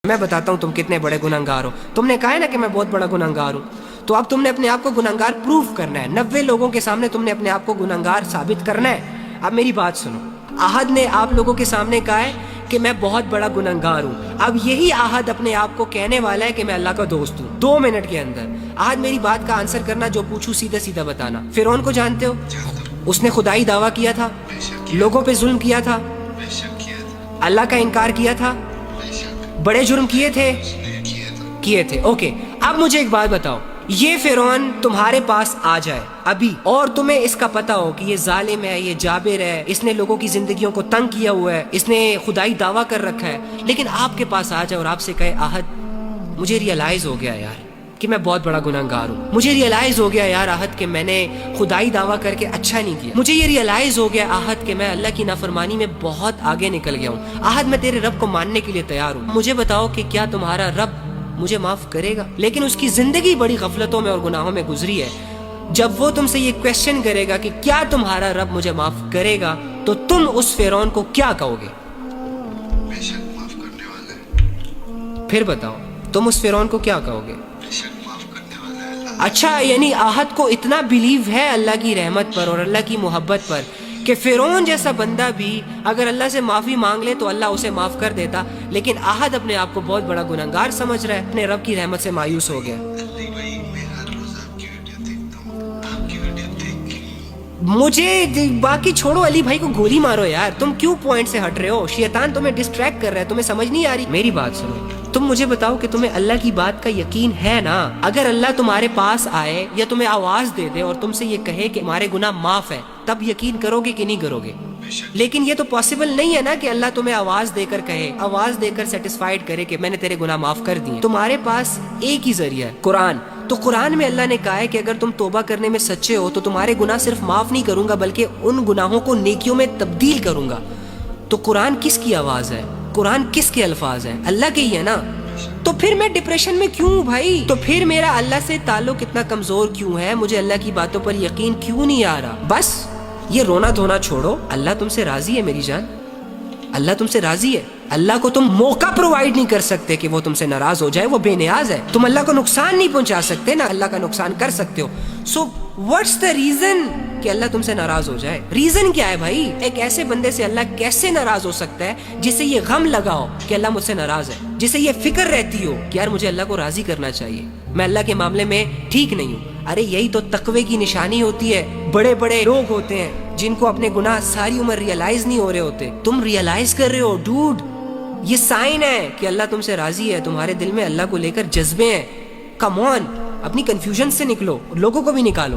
میں بتاتا ہوں تم کتنے بڑے گنہگار ہو. تم نے کہا ہے نا کہ میں بہت بڑا گنہگار ہوں, تو اب تم نے اپنے آپ کو گنہگار پروف کرنا ہے. 90 لوگوں کے سامنے تم نے اپنے آپ کو گنہگار ثابت کرنا ہے. اب میری بات سنو, احد نے آپ لوگوں کے سامنے کہا ہے کہ میں بہت بڑا گنہگار ہوں. اب یہی احد اپنے آپ کو کہنے والا ہے کہ میں اللہ کا دوست ہوں 2 منٹ کے اندر. احد میری بات کا آنسر کرنا, جو پوچھوں سیدھا سیدھا بتانا. فرعون کو جانتے ہو؟ اس نے خدائی دعویٰ کیا تھا, لوگوں پہ ظلم کیا تھا, اللہ کا انکار کیا تھا, بڑے جرم کیے تھے. اوکے, اب مجھے ایک بات بتاؤ, یہ فرعون تمہارے پاس آ جائے ابھی اور تمہیں اس کا پتہ ہو کہ یہ ظالم ہے, یہ جابر ہے, اس نے لوگوں کی زندگیوں کو تنگ کیا ہوا ہے, اس نے خدائی دعویٰ کر رکھا ہے, لیکن آپ کے پاس آ جائے اور آپ سے کہے احد مجھے ریئلائز ہو گیا یار کہ میں بہت بڑا گنہگار ہوں, مجھے ریئلائز ہو گیا یار احد کہ میں نے خدائی دعویٰ کر کے اچھا نہیں کیا, مجھے یہ ریئلائز ہو گیا احد کہ میں اللہ کی نافرمانی میں بہت آگے نکل گیا ہوں. احد میں تیرے رب کو ماننے کے لیے تیار ہوں, مجھے بتاؤ کہ کیا تمہارا رب مجھے معاف کرے گا؟ لیکن اس کی زندگی بڑی غفلتوں میں اور گناہوں میں گزری ہے. جب وہ تم سے یہ کویسچن کرے گا کہ کیا تمہارا رب مجھے معاف کرے گا, تو تم اس فرعون کو کیا کہو گے؟ بے شک معاف کرنے والا ہے. پھر بتاؤ تم اس فرعون کو کیا کہو گے؟ بے شک معاف کرنے والا ہے اللہ. اچھا, یعنی احد کو اتنا بلیو ہے اللہ کی رحمت پر اور اللہ کی محبت پر کہ فرعون جیسا بندہ بھی اگر اللہ سے معافی مانگ لے تو اللہ اسے معاف کر دیتا, لیکن احد اپنے آپ کو بہت بڑا گنہگار سمجھ رہا ہے, اپنے رب کی رحمت سے مایوس ہو گیا. علی بھائی, میں ہر روز آپ کی ویڈیو دیکھتا ہوں, آپ کی ویڈیو دیکھ کے مجھے باقی چھوڑو, علی بھائی کو گولی مارو یار, تم کیوں پوائنٹ سے ہٹ رہے ہو؟ شیطان تمہیں ڈسٹریکٹ کر رہا ہے, تمہیں سمجھ نہیں آ رہی. میری بات سنو, تم مجھے بتاؤ کہ تمہیں اللہ کی بات کا یقین ہے نا؟ اگر اللہ تمہارے پاس آئے یا تمہیں آواز دے دے اور تم سے یہ کہے کہ ہمارے گناہ معاف ہے, تب یقین کرو گے کہ نہیں کرو گے؟ لیکن یہ تو پاسبل نہیں ہے نا کہ اللہ تمہیں آواز دے کر کہے, آواز دے کر سیٹسفائیڈ کرے کہ میں نے تیرے گناہ معاف کر دیے. تمہارے پاس ایک ہی ذریعہ ہے, قرآن. تو قرآن میں اللہ نے کہا ہے کہ اگر تم توبہ کرنے میں سچے ہو تو تمہارے گناہ صرف معاف نہیں کروں گا بلکہ ان گناہوں کو نیکیوں میں تبدیل کروں گا. تو قرآن کس کی آواز ہے؟ قرآن کس کے الفاظ ہیں؟ اللہ کے ہی ہے نا. تو پھر میں ڈپریشن میں کیوں بھائی؟ تو پھر میرا اللہ سے تعلق اتنا کمزور کیوں ہے؟ مجھے اللہ کی باتوں پر یقین کیوں نہیں آ رہا؟ بس یہ رونا دھونا چھوڑو, اللہ تم سے راضی ہے میری جان, اللہ تم سے راضی ہے. اللہ کو تم موقع پرووائڈ نہیں کر سکتے کہ وہ تم سے ناراض ہو جائے, وہ بے نیاز ہے. تم اللہ کو نقصان نہیں پہنچا سکتے نا اللہ کا نقصان کر سکتے ہو. سو واٹس دا ریزن کہ اللہ تم سے ناراض ہو جائے؟ ریزن کیا ہے بھائی؟ ایک ایسے بندے سے اللہ کیسے ناراض ہو سکتا ہے جسے یہ غم لگا ہو کہ اللہ مجھ سے ناراض ہے, جسے یہ فکر رہتی ہو کہ یار مجھے اللہ کو راضی کرنا چاہیے, میں اللہ کے معاملے میں ٹھیک نہیں ہوں. ارے یہی تو تقوی کی نشانی ہوتی ہے. بڑے بڑے لوگ ہوتے ہیں جن کو اپنے گناہ ساری عمر ریئلائز نہیں ہو رہے ہوتے, تم ریئلائز کر رہے ہو ڈوڈ. یہ سائن ہے کہ اللہ تم سے راضی ہے, تمہارے دل میں اللہ کو لے کر جذبے ہیں. کم آن, اپنی کنفیوژن سے نکلو, لوگوں کو بھی نکالو.